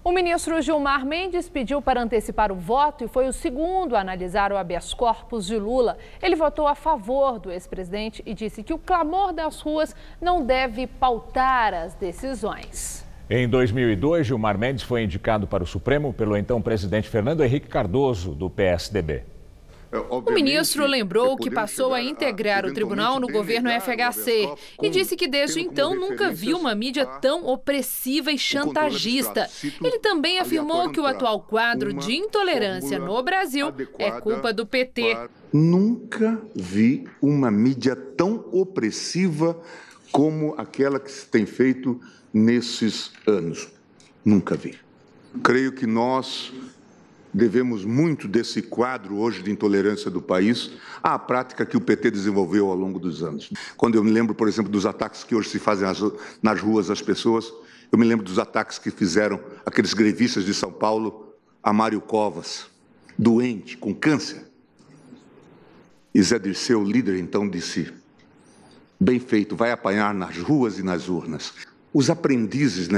O ministro Gilmar Mendes pediu para antecipar o voto e foi o segundo a analisar o habeas corpus de Lula. Ele votou a favor do ex-presidente e disse que o clamor das ruas não deve pautar as decisões. Em 2002, Gilmar Mendes foi indicado para o Supremo pelo então presidente Fernando Henrique Cardoso, do PSDB. O ministro lembrou que passou a integrar o tribunal no governo FHC e disse que desde então nunca viu uma mídia tão opressiva e chantagista. Ele também afirmou que o atual quadro de intolerância no Brasil é culpa do PT. Nunca vi uma mídia tão opressiva como aquela que se tem feito nesses anos. Nunca vi. Creio que nós devemos muito desse quadro hoje de intolerância do país à prática que o PT desenvolveu ao longo dos anos. Quando eu me lembro, por exemplo, dos ataques que hoje se fazem nas ruas às pessoas, eu me lembro dos ataques que fizeram aqueles grevistas de São Paulo a Mário Covas, doente, com câncer. E Zé Dirceu, líder, então disse: bem feito, vai apanhar nas ruas e nas urnas. Os aprendizes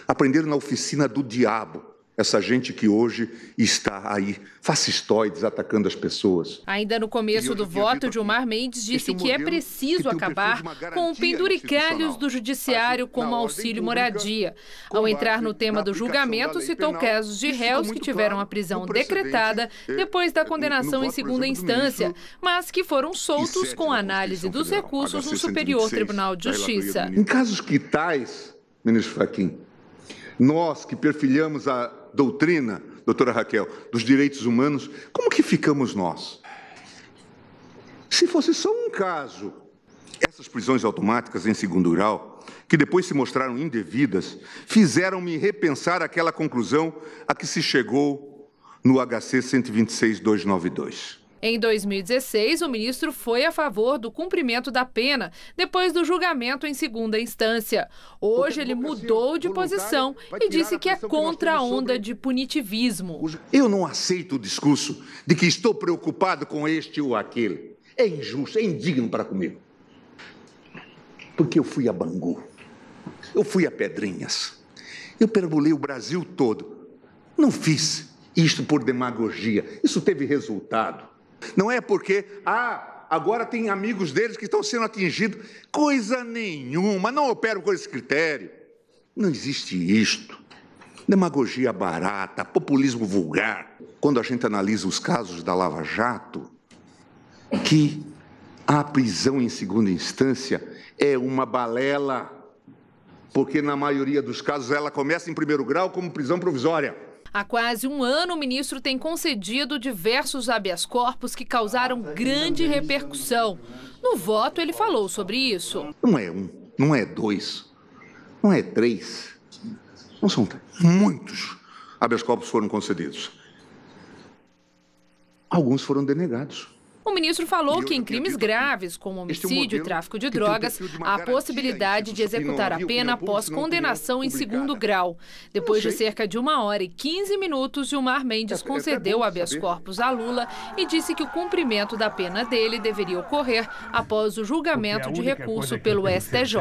aprenderam na oficina do diabo. Essa gente que hoje está aí, fascistoides, atacando as pessoas. Ainda no começo do voto, Gilmar Mendes disse que é preciso acabar com penduricalhos do judiciário como auxílio moradia. Ao entrar no tema do julgamento, citou casos de réus que tiveram a prisão decretada depois da condenação em segunda instância, mas que foram soltos com análise dos recursos no Superior Tribunal de Justiça. Em casos que tais, ministro Fachin, nós que perfilhamos a doutrina, doutora Raquel, dos direitos humanos, como que ficamos nós? Se fosse só um caso, essas prisões automáticas em segundo grau, que depois se mostraram indevidas, fizeram-me repensar aquela conclusão a que se chegou no HC 126.292. Em 2016, o ministro foi a favor do cumprimento da pena, depois do julgamento em segunda instância. Hoje, ele mudou de posição e disse que é contra a onda de punitivismo. Eu não aceito o discurso de que estou preocupado com este ou aquele. É injusto, é indigno para comigo. Porque eu fui a Bangu, eu fui a Pedrinhas, eu perambulei o Brasil todo. Não fiz isto por demagogia, isso teve resultado. Não é porque, agora tem amigos deles que estão sendo atingidos. Coisa nenhuma, não opero com esse critério. Não existe isto. Demagogia barata, populismo vulgar. Quando a gente analisa os casos da Lava Jato, que a prisão em segunda instância é uma balela, porque na maioria dos casos ela começa em primeiro grau como prisão provisória. Há quase um ano, o ministro tem concedido diversos habeas corpus que causaram grande repercussão. No voto, ele falou sobre isso. Não é um, não é dois, não é três, não são muitos habeas corpus foram concedidos. Alguns foram denegados. O ministro falou que em crimes graves, como homicídio e tráfico de drogas, há a possibilidade de executar a pena após condenação em segundo grau. Depois de cerca de 1h15, Gilmar Mendes concedeu habeas corpus a Lula e disse que o cumprimento da pena dele deveria ocorrer após o julgamento de recurso pelo STJ.